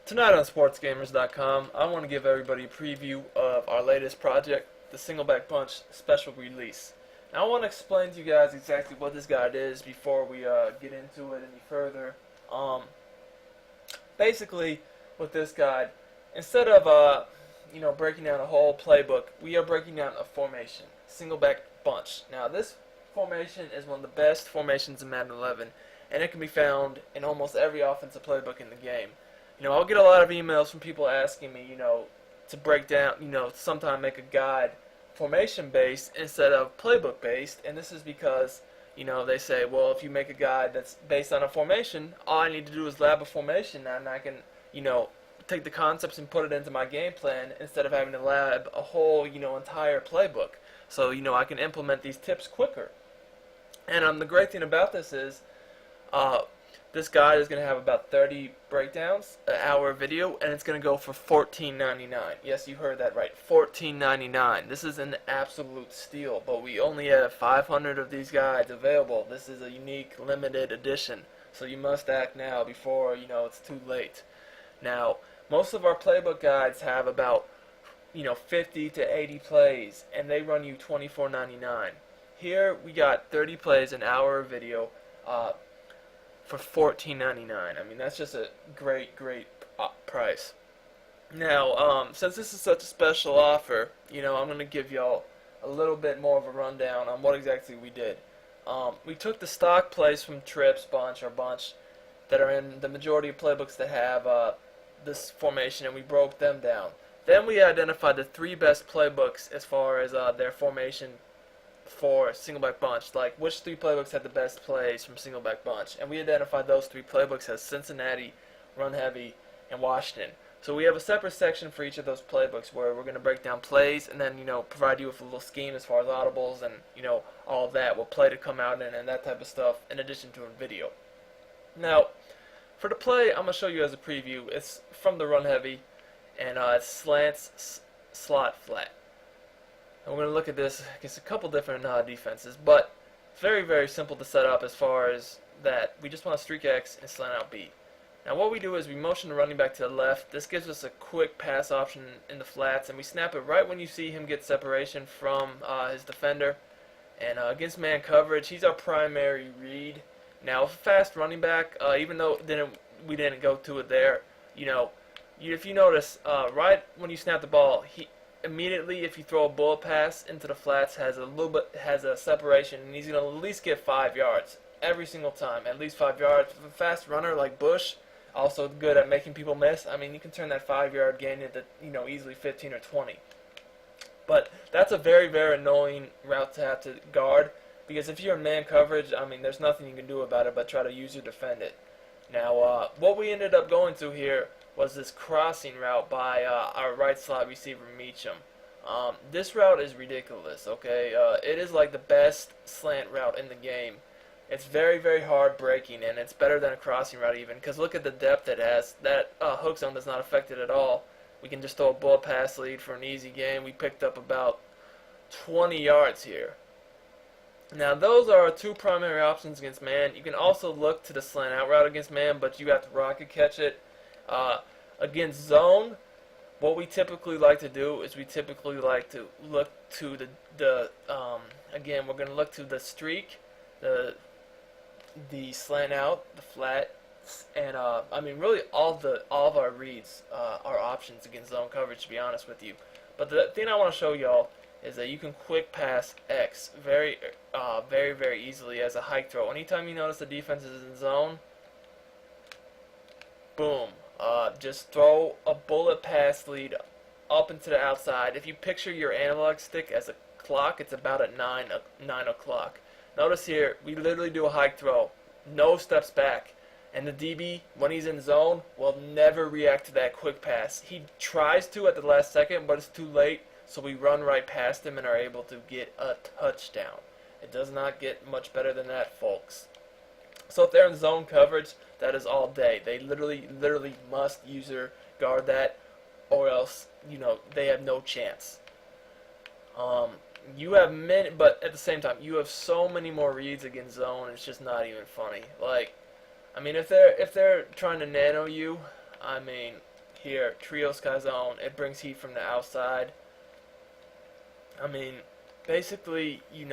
Tonight on SportsGamers.com, I want to give everybody a preview of our latest project, the Single Back Punch Special Release. Now I want to explain to you guys exactly what this guide is before we get into it any further. Basically, with this guide, instead of breaking down a whole playbook, we are breaking down a formation, Single Back Bunch. Now this formation is one of the best formations in Madden 11, and it can be found in almost every offensive playbook in the game. I'll get a lot of emails from people asking me, to break down, sometime make a guide formation based instead of playbook based, and this is because, they say, well, if you make a guide that's based on a formation, all I need to do is lab a formation, and I can, take the concepts and put it into my game plan instead of having to lab a whole, entire playbook. So, I can implement these tips quicker. And the great thing about this is, this guide is going to have about 30 breakdowns, an hour video, and it's going to go for $14.99. Yes, you heard that right, $14.99. This is an absolute steal, but we only have 500 of these guides available. This is a unique, limited edition, so you must act now before, it's too late. Now, most of our playbook guides have about, 50 to 80 plays, and they run you $24.99. Here, we got 30 plays, an hour of video, for $14.99. I mean, that's just a great price. Now, since this is such a special offer, I'm going to give y'all a little bit more of a rundown on what exactly we did. We took the stock plays from Trips bunch that are in the majority of playbooks that have this formation, and we broke them down. Then we identified the 3 best playbooks as far as their formation for Single Back Bunch, like which 3 playbooks had the best plays from Single Back Bunch, and we identified those 3 playbooks as Cincinnati, Run Heavy, and Washington. So we have a separate section for each of those playbooks where we're going to break down plays and then provide you with a little scheme as far as audibles and all of that, what play to come out in and that type of stuff, in addition to a video. Now, for the play, I'm going to show you as a preview. It's from the Run Heavy, and it's slants, slot, flat. And we're going to look at this against a couple different defenses, but it's very simple to set up as far as that. We just want to streak X and slant out B. Now what we do is we motion the running back to the left. This gives us a quick pass option in the flats, and we snap it right when you see him get separation from his defender. And against man coverage, he's our primary read. Now, with a fast running back, even though we didn't go to it there, if you notice, right when you snap the ball, he immediately, if you throw a bullet pass into the flats, has a separation, and he's going to at least get 5 yards every single time, at least 5 yards. With a fast runner like Bush, also good at making people miss. I mean, you can turn that 5-yard gain into easily 15 or 20. But that's a very annoying route to have to guard, because if you're in man coverage, I mean, there's nothing you can do about it but try to use or defend it. Now, what we ended up going to here was this crossing route by our right slot receiver Meacham. This route is ridiculous, okay? It is like the best slant route in the game. It's very hard breaking, and it's better than a crossing route even, because look at the depth it has. That hook zone does not affect it at all. We can just throw a bullet pass lead for an easy game. We picked up about 20 yards here. Now, those are our 2 primary options against man. You can also look to the slant out route against man, but you have to rocket catch it. Against zone, what we typically like to do is we typically like to look to again, we're going to look to the streak, the slant out, the flat, and I mean, really all of our reads are options against zone coverage, to be honest with you. But the thing I want to show y'all is that you can quick pass X very easily as a hike throw. Anytime you notice the defense is in zone, boom, just throw a bullet pass lead up into the outside. If you picture your analog stick as a clock, it's about at 9 o'clock. Notice here, we literally do a hike throw, no steps back. And the DB, when he's in zone, will never react to that quick pass. He tries to at the last second, but it's too late, so we run right past him and are able to get a touchdown. It does not get much better than that, folks. So if they're in zone coverage, that is all day. They literally must user guard that, or else, they have no chance. You have many, but at the same time, you have so many more reads against zone. It's just not even funny. Like, I mean, if they're trying to nano you, I mean, here, trio sky zone, it brings heat from the outside. I mean, basically, you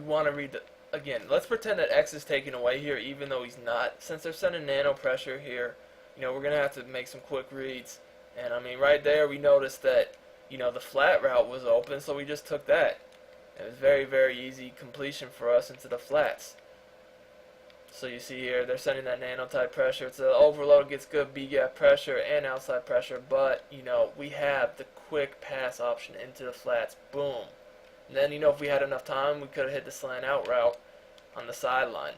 want to read the, again, let's pretend that X is taken away here even though he's not. Since they're sending nano pressure here, we're going to have to make some quick reads. And I mean, right there we noticed that, the flat route was open, so we just took that. It was very, very easy completion for us into the flats. So you see here, they're sending that nano-type pressure. It's an overload, gets good B-gap pressure and outside pressure, but, we have the quick pass option into the flats. Boom. And then, if we had enough time, we could have hit the slant out route on the sideline.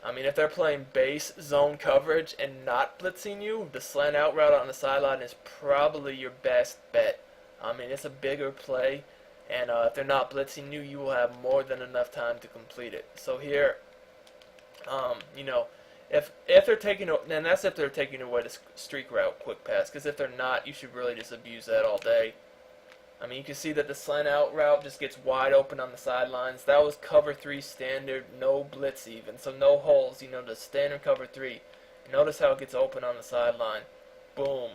I mean, if they're playing base zone coverage and not blitzing you, the slant out route on the sideline is probably your best bet. I mean, it's a bigger play, and if they're not blitzing you, you will have more than enough time to complete it. So here, if they're taking, and that's if they're taking away the streak route quick pass, because if they're not, you should really just abuse that all day. I mean, you can see that the slant out route just gets wide open on the sidelines. That was cover 3 standard, no blitz even, so no holes, the standard cover 3. Notice how it gets open on the sideline. Boom.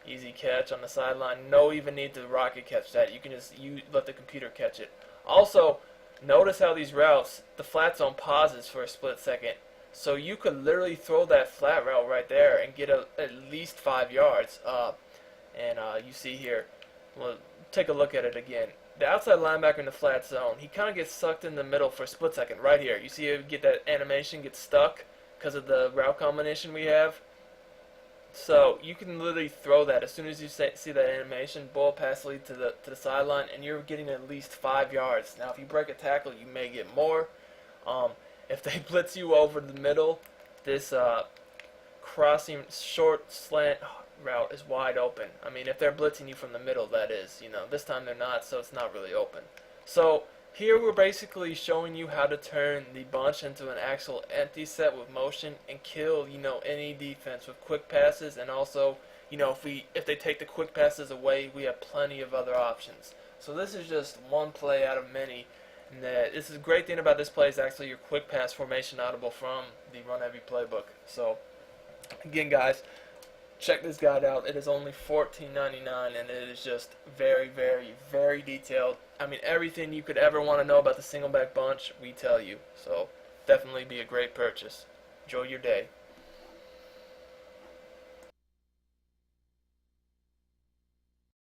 Easy catch on the sideline. No even need to rocket catch that. You can just let the computer catch it. Also, notice how these routes, the flat zone pauses for a split second. So you could literally throw that flat route right there and get at least 5 yards. You see here, well, take a look at it again. The outside linebacker in the flat zone, he kind of gets sucked in the middle for a split second right here. You see him get that animation, get stuck because of the route combination we have. So you can literally throw that as soon as you see that animation, ball pass lead to the sideline, and you're getting at least 5 yards. Now, if you break a tackle, you may get more. If they blitz you over the middle, this crossing short slant route is wide open. I mean, if they're blitzing you from the middle, that is. This time they're not, so it's not really open. So here we're basically showing you how to turn the bunch into an actual empty set with motion and kill, any defense with quick passes, and also, if they take the quick passes away, we have plenty of other options. So this is just one play out of many. And this is a great thing about this play is actually your quick pass formation audible from the Run Heavy playbook. So again, guys, check this guide out. It is only $14.99, and it is just very, very, very detailed. I mean, everything you could ever want to know about the single back bunch, we tell you. So definitely be a great purchase. Enjoy your day.